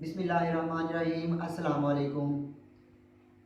बिस्मिल्लाहिर्रहमानिर्रहीम। अस्सलाम वालेकुम।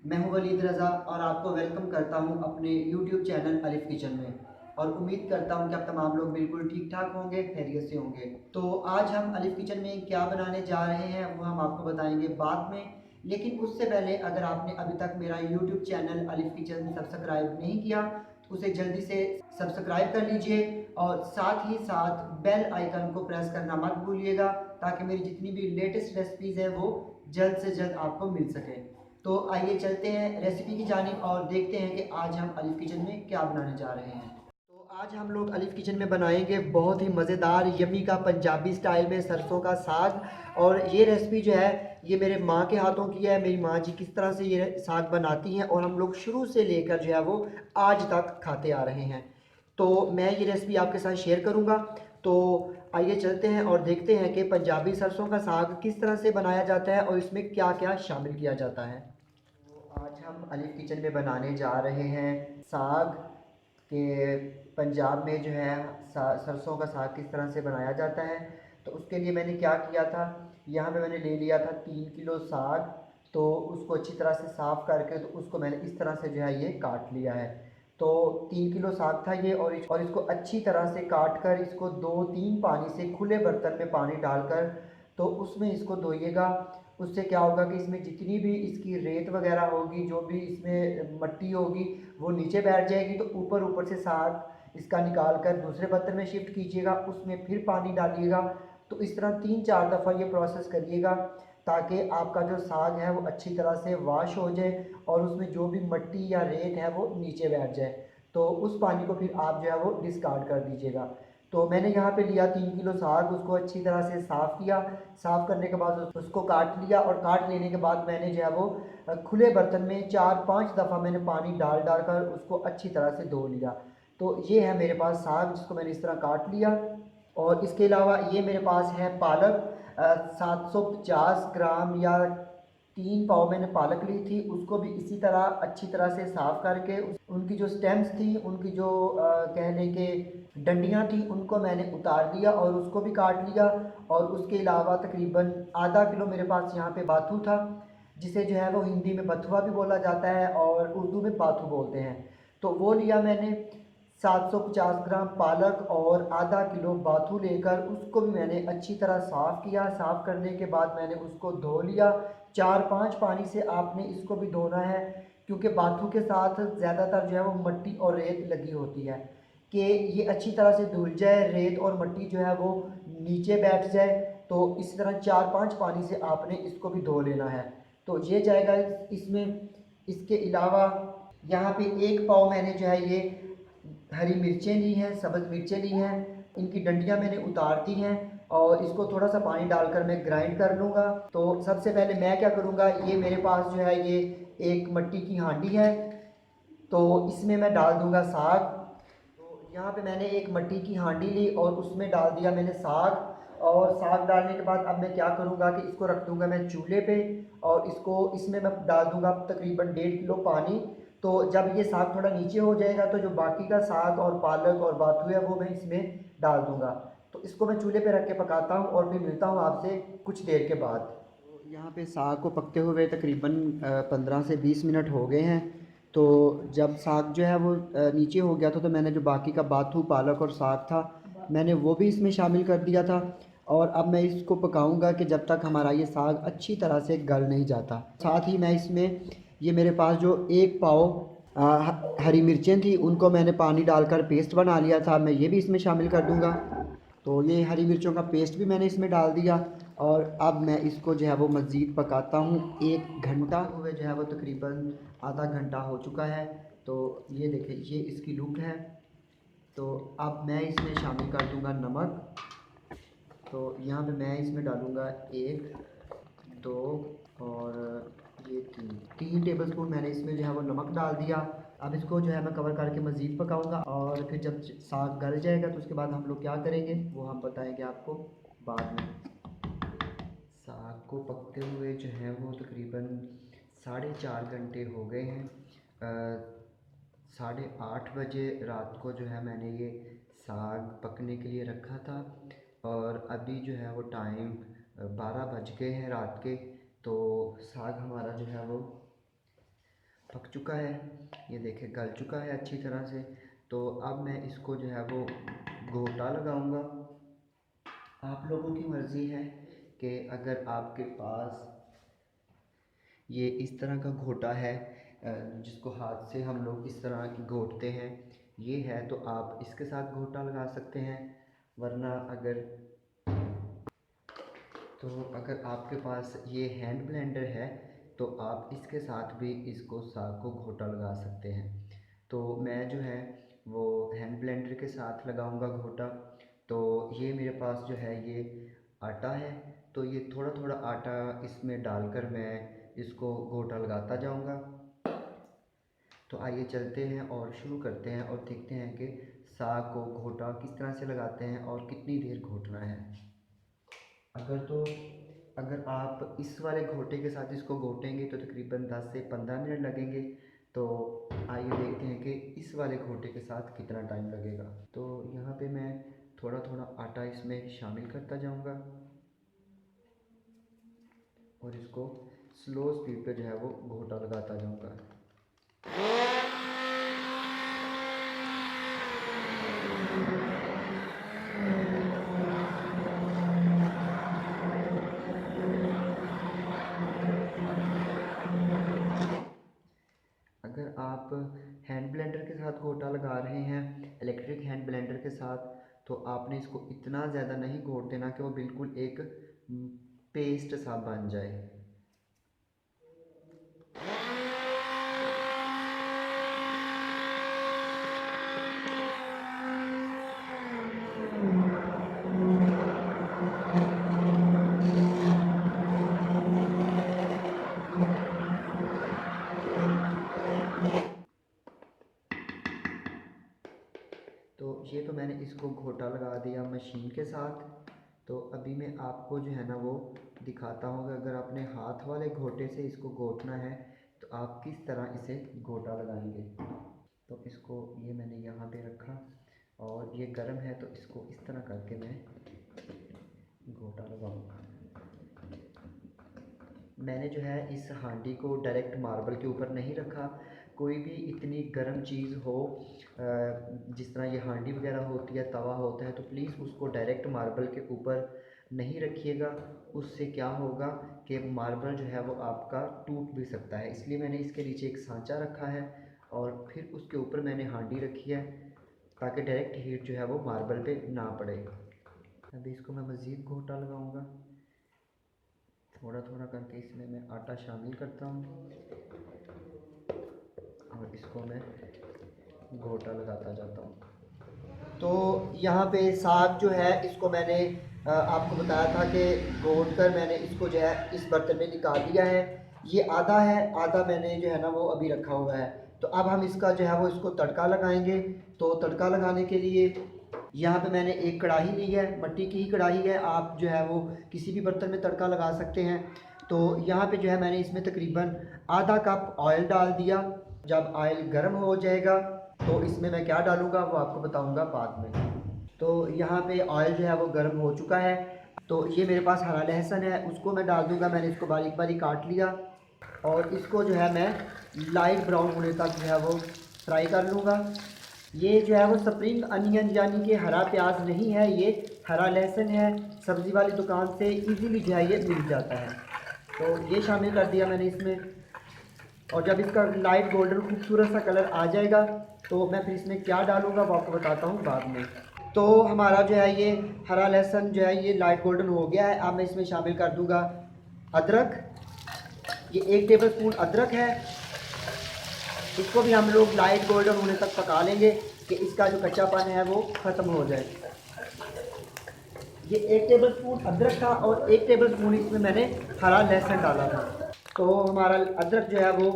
मैं हूं वलीद रज़ा और आपको वेलकम करता हूं अपने यूट्यूब चैनल अलिफ किचन में। और उम्मीद करता हूं कि आप तमाम लोग बिल्कुल ठीक ठाक होंगे, खैरियत से होंगे। तो आज हम अलिफ किचन में क्या बनाने जा रहे हैं वो हम आपको बताएंगे बाद में। लेकिन उससे पहले अगर आपने अभी तक मेरा यूट्यूब चैनल अलिफ किचन सब्सक्राइब नहीं किया तो उसे जल्दी से सब्सक्राइब कर लीजिए और साथ ही साथ बेल आइकन को प्रेस करना मत भूलिएगा, ताकि मेरी जितनी भी लेटेस्ट रेसिपीज़ हैं वो जल्द से जल्द आपको मिल सके। तो आइए चलते हैं रेसिपी की जानिब और देखते हैं कि आज हम अलिफ किचन में क्या बनाने जा रहे हैं। तो आज हम लोग अलिफ किचन में बनाएंगे बहुत ही मज़ेदार यमी का पंजाबी स्टाइल में सरसों का साग। और ये रेसिपी जो है ये मेरे माँ के हाथों की है। मेरी माँ जी किस तरह से ये साग बनाती हैं और हम लोग शुरू से लेकर जो है वो आज तक खाते आ रहे हैं। तो मैं ये रेसिपी आपके साथ शेयर करूँगा। तो आइए चलते हैं और देखते हैं कि पंजाबी सरसों का साग किस तरह से बनाया जाता है और इसमें क्या क्या शामिल किया जाता है। तो आज हम अलिफ किचन में बनाने जा रहे हैं साग के। पंजाब में जो है सरसों का साग किस तरह से बनाया जाता है। तो उसके लिए मैंने क्या किया था, यहाँ पे मैंने ले लिया था 3 किलो साग। तो उसको अच्छी तरह से साफ़ करके तो उसको मैंने इस तरह से जो है ये काट लिया है। तो 3 किलो साग था ये, और इसको अच्छी तरह से काट कर इसको 2-3 पानी से खुले बर्तन में पानी डालकर तो उसमें इसको धोइएगा। उससे क्या होगा कि इसमें जितनी भी इसकी रेत वगैरह होगी, जो भी इसमें मट्टी होगी वो नीचे बैठ जाएगी। तो ऊपर ऊपर से साग इसका निकाल कर दूसरे बर्तन में शिफ्ट कीजिएगा, उसमें फिर पानी डालिएगा। तो इस तरह 3-4 दफ़ा ये प्रोसेस करिएगा, ताकि आपका जो साग है वो अच्छी तरह से वॉश हो जाए और उसमें जो भी मट्टी या रेत है वो नीचे बैठ जाए। तो उस पानी को फिर आप जो है वो डिस्कार्ड कर दीजिएगा। तो मैंने यहाँ पे लिया 3 किलो साग, उसको अच्छी तरह से साफ़ किया। साफ़ करने के बाद उसको काट लिया और काट लेने के बाद मैंने जो है वो खुले बर्तन में 4-5 दफ़ा मैंने पानी डाल डाल कर उसको अच्छी तरह से धो लिया। तो ये है मेरे पास साग जिसको मैंने इस तरह काट लिया। और इसके अलावा ये मेरे पास है पालक, 750 ग्राम या 3 पाव मैंने पालक ली थी। उसको भी इसी तरह अच्छी तरह से साफ़ करके उनकी जो स्टेम्स थी, उनकी जो कह लें कि डंडियाँ थी, उनको मैंने उतार दिया और उसको भी काट लिया। और उसके अलावा तकरीबन आधा किलो मेरे पास यहाँ पे बाथू था, जिसे जो है वो हिंदी में बथुआ भी बोला जाता है और उर्दू में बाथू बोलते हैं। तो वो लिया मैंने 750 ग्राम पालक और आधा किलो बाथू लेकर उसको भी मैंने अच्छी तरह साफ़ किया। साफ़ करने के बाद मैंने उसको धो लिया। 4-5 पानी से आपने इसको भी धोना है, क्योंकि बाथू के साथ ज़्यादातर जो है वो मट्टी और रेत लगी होती है। कि ये अच्छी तरह से धुल जाए, रेत और मट्टी जो है वो नीचे बैठ जाए। तो इस तरह 4-5 पानी से आपने इसको भी धो लेना है। तो ये जाएगा इसमें। इसके अलावा यहाँ पे 1 पाव मैंने जो है ये हरी मिर्चें ली हैं, सब्ज़ मिर्चें ली हैं। इनकी डंडियाँ मैंने उतार दी हैं और इसको थोड़ा सा पानी डालकर मैं ग्राइंड कर लूँगा। तो सबसे पहले मैं क्या करूँगा, ये मेरे पास जो है ये एक मिट्टी की हांडी है, तो इसमें मैं डाल दूँगा साग। तो यहाँ पे मैंने एक मिट्टी की हांडी ली और उसमें डाल दिया मैंने साग। और साग डालने के बाद अब मैं क्या करूँगा कि इसको रख दूँगा मैं चूल्हे पे और इसको इसमें मैं डाल दूँगा तकरीबन 1.5 किलो पानी। तो जब ये साग थोड़ा नीचे हो जाएगा तो जो बाकी का साग और पालक और बाथू है वो मैं इसमें डाल दूँगा। तो इसको मैं चूल्हे पे रख के पकाता हूँ और फिर मिलता हूँ आपसे कुछ देर के बाद। तो यहाँ पे साग को पकते हुए तकरीबन 15 से 20 मिनट हो गए हैं। तो जब साग जो है वो नीचे हो गया था तो मैंने जो बाकी का बाथू पालक और साग था मैंने वो भी इसमें शामिल कर दिया था। और अब मैं इसको पकाऊंगा कि जब तक हमारा ये साग अच्छी तरह से गल नहीं जाता। साथ ही मैं इसमें ये मेरे पास जो 1 पाव हरी मिर्चें थी उनको मैंने पानी डालकर पेस्ट बना लिया था, मैं ये भी इसमें शामिल कर दूंगा। तो ये हरी मिर्चों का पेस्ट भी मैंने इसमें डाल दिया। और अब मैं इसको जो है वो मज़ीद पकाता हूँ 1 घंटा हुए जो है वो तकरीबन आधा घंटा हो चुका है। तो ये देखिए ये इसकी लुक है। तो अब मैं इसमें शामिल कर दूंगा नमक। तो यहाँ पे मैं इसमें डालूँगा 1, 2 और ये 3 टेबल स्पून मैंने इसमें जो है वो नमक डाल दिया। अब इसको जो है मैं कवर करके मज़ीद पकाऊंगा और फिर जब साग गल जाएगा तो उसके बाद हम लोग क्या करेंगे वो हम बताएंगे आपको बाद में। साग को पकते हुए जो है वो तकरीबन 4.5 घंटे हो गए हैं। 8:30 बजे रात को जो है मैंने ये साग पकने के लिए रखा था और अभी जो है वो टाइम 12 बज गए हैं रात के। तो साग हमारा जो है वो पक चुका है, ये देखिए गल चुका है अच्छी तरह से। तो अब मैं इसको जो है वो घोटा लगाऊंगा। आप लोगों की मर्ज़ी है कि अगर आपके पास ये इस तरह का घोटा है जिसको हाथ से हम लोग इस तरह की घोटते हैं, ये है तो आप इसके साथ घोटा लगा सकते हैं। वरना अगर आपके पास ये हैंड ब्लेंडर है तो आप इसके साथ भी इसको साग को घोटा लगा सकते हैं। तो मैं जो है वो हैंड ब्लेंडर के साथ लगाऊंगा घोटा। तो ये मेरे पास जो है ये आटा है, तो ये थोड़ा थोड़ा आटा इसमें डालकर मैं इसको घोटा लगाता जाऊंगा। तो आइए चलते हैं और शुरू करते हैं और देखते हैं कि साग को घोटा किस तरह से लगाते हैं और कितनी देर घोटना है। अगर आप इस वाले घोटे के साथ इसको घोटेंगे तो तकरीबन 10 से 15 मिनट लगेंगे। तो आइए देखते हैं कि इस वाले घोटे के साथ कितना टाइम लगेगा। तो यहाँ पे मैं थोड़ा थोड़ा आटा इसमें शामिल करता जाऊँगा और इसको स्लो स्पीड पे जो है वो घोटा लगाता जाऊँगा। अगर आप हैंड ब्लेंडर के साथ घोटा लगा रहे हैं, इलेक्ट्रिक हैंड ब्लेंडर के साथ, तो आपने इसको इतना ज़्यादा नहीं घोट देना कि वो बिल्कुल एक पेस्ट सा बन जाए। तो ये तो मैंने इसको घोटा लगा दिया मशीन के साथ। तो अभी मैं आपको जो है ना वो दिखाता हूँ कि अगर आपने हाथ वाले घोटे से इसको घोटना है तो आप किस तरह इसे घोटा लगाएंगे। तो इसको ये मैंने यहाँ पे रखा और ये गर्म है, तो इसको इस तरह करके मैं घोटा लगाऊंगा। मैंने जो है इस हांडी को डायरेक्ट मार्बल के ऊपर नहीं रखा। कोई भी इतनी गर्म चीज़ हो जिस तरह ये हांडी वगैरह होती है, तवा होता है, तो प्लीज़ उसको डायरेक्ट मार्बल के ऊपर नहीं रखिएगा। उससे क्या होगा कि मार्बल जो है वो आपका टूट भी सकता है। इसलिए मैंने इसके नीचे एक सांचा रखा है और फिर उसके ऊपर मैंने हांडी रखी है ताकि डायरेक्ट हीट जो है वो मार्बल पे ना पड़े। अभी इसको मैं मज़ीद घोटा लगाऊंगा। थोड़ा थोड़ा करके इसमें मैं आटा शामिल करता हूँ और इसको मैं घोटा लगाता जाता हूँ। तो यहाँ पे साग जो है इसको मैंने आपको बताया था कि घोट कर मैंने इसको जो है इस बर्तन में निकाल लिया है। ये आधा है, आधा मैंने जो है ना वो अभी रखा हुआ है। तो अब हम इसका जो है वो इसको तड़का लगाएंगे। तो तड़का लगाने के लिए यहाँ पे मैंने एक कढ़ाई ली है, मिट्टी की ही कढ़ाई है, आप जो है वो किसी भी बर्तन में तड़का लगा सकते हैं। तो यहाँ पे जो है मैंने इसमें तकरीबन आधा कप ऑयल डाल दिया। जब ऑयल गर्म हो जाएगा तो इसमें मैं क्या डालूँगा वो आपको बताऊँगा बाद में। तो यहाँ पे ऑयल जो है वो गर्म हो चुका है। तो ये मेरे पास हरा लहसुन है, उसको मैं डाल दूँगा। मैंने इसको बारीक बारीक काट लिया और इसको जो है मैं लाइट ब्राउन होने तक जो है वो फ्राई कर लूँगा। ये जो है वो स्प्रिंग अनियन यानी कि हरा प्याज नहीं है, ये हरा लहसुन है। सब्ज़ी वाली दुकान से इजीली जो है ये मिल जाता है। तो ये शामिल कर दिया मैंने इसमें। और जब इसका लाइट गोल्डन खूबसूरत सा कलर आ जाएगा तो मैं फिर इसमें क्या डालूँगा वो आपको बताता हूँ बाद में। तो हमारा जो है ये हरा लहसुन जो है ये लाइट गोल्डन हो गया है। अब मैं इसमें शामिल कर दूँगा अदरक। ये 1 टेबलस्पून अदरक है। इसको भी हम लोग लाइट गोल्डन होने तक पका लेंगे कि इसका जो कच्चापन है वो ख़त्म हो जाए। ये 1 टेबलस्पून अदरक था और 1 टेबलस्पून इसमें मैंने हरा लहसुन डाला था। तो हमारा अदरक जो है वो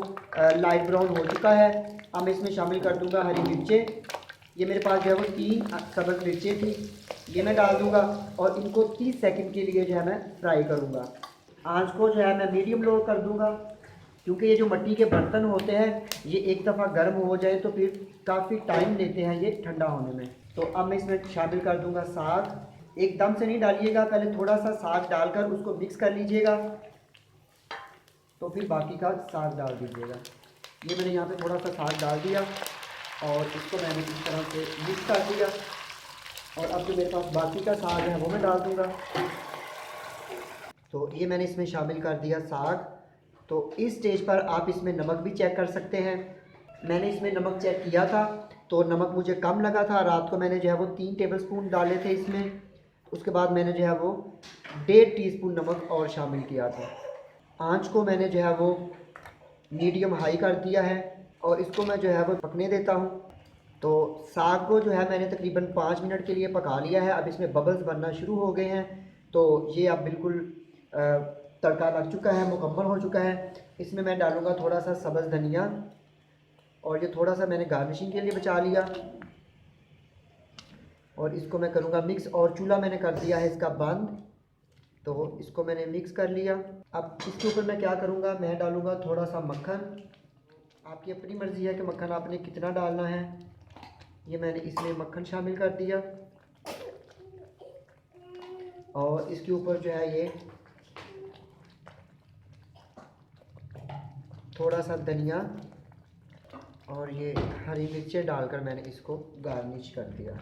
लाइट ब्राउन हो चुका है। अब मैं इसमें शामिल कर दूंगा हरी मिर्चें। ये मेरे पास जो है वो 3 सब्ज़ मिर्चें थी, ये मैं डाल दूंगा और इनको 30 सेकंड के लिए जो है मैं फ्राई करूंगा। आंच को जो है मैं मीडियम लो कर दूंगा क्योंकि ये जो मिट्टी के बर्तन होते हैं ये एक दफ़ा गर्म हो जाए तो फिर काफ़ी टाइम लेते हैं ये ठंडा होने में। तो अब मैं इसमें शामिल कर दूंगा साग। एकदम से नहीं डालिएगा, पहले थोड़ा सा साग डालकर उसको मिक्स कर लीजिएगा, तो फिर बाकी का साग डाल दीजिएगा। ये मैंने यहाँ पे थोड़ा सा साग डाल दिया और इसको मैंने इस तरह से मिक्स कर दिया। और अब जो मेरे पास बाकी का साग है वो मैं डाल दूँगा। तो ये मैंने इसमें शामिल कर दिया साग। तो इस स्टेज पर आप इसमें नमक भी चेक कर सकते हैं। मैंने इसमें नमक चेक किया था तो नमक मुझे कम लगा था। रात को मैंने जो है वो 3 टेबलस्पून डाले थे इसमें। उसके बाद मैंने जो है वो 1.5 टीस्पून नमक और शामिल किया था। आँच को मैंने जो है वो मीडियम हाई कर दिया है और इसको मैं जो है वो पकने देता हूँ। तो साग को जो है मैंने तकरीबन 5 मिनट के लिए पका लिया है। अब इसमें बबल्स बनना शुरू हो गए हैं। तो ये अब बिल्कुल तड़का लग चुका है, मुकम्मल हो चुका है। इसमें मैं डालूँगा थोड़ा सा सब्ज़ धनिया और ये थोड़ा सा मैंने गार्निशिंग के लिए बचा लिया। और इसको मैं करूँगा मिक्स और चूल्हा मैंने कर दिया है इसका बंद। तो इसको मैंने मिक्स कर लिया। अब इसके ऊपर मैं क्या करूँगा, मैं डालूँगा थोड़ा सा मक्खन। आपकी अपनी मर्ज़ी है कि मक्खन आपने कितना डालना है। ये मैंने इसमें मक्खन शामिल कर दिया और इसके ऊपर जो है ये थोड़ा सा धनिया और ये हरी मिर्चें डालकर मैंने इसको गार्निश कर दिया।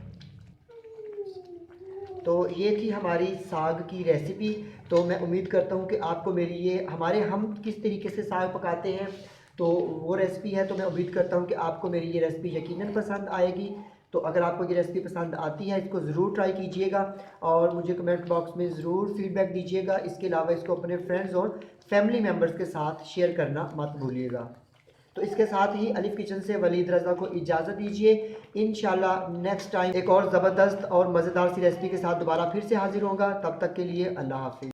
तो ये थी हमारी साग की रेसिपी। तो मैं उम्मीद करता हूँ कि आपको मेरी ये हम किस तरीके से साग पकाते हैं तो वो रेसिपी है। तो मैं उम्मीद करता हूँ कि आपको मेरी ये रेसिपी यकीनन पसंद आएगी। तो अगर आपको ये रेसिपी पसंद आती है इसको ज़रूर ट्राई कीजिएगा और मुझे कमेंट बॉक्स में ज़रूर फीडबैक दीजिएगा। इसके अलावा इसको अपने फ्रेंड्स और फैमिली मेम्बर्स के साथ शेयर करना मत भूलिएगा। तो इसके साथ ही अलिफ किचन से वलीद रज़ा को इजाज़त दीजिए। इंशाल्लाह नेक्स्ट टाइम एक और ज़बरदस्त और मज़ेदार सी रेसिपी के साथ दोबारा फिर से हाजिर होगा। तब तक के लिए अल्लाह हाफ़िज़।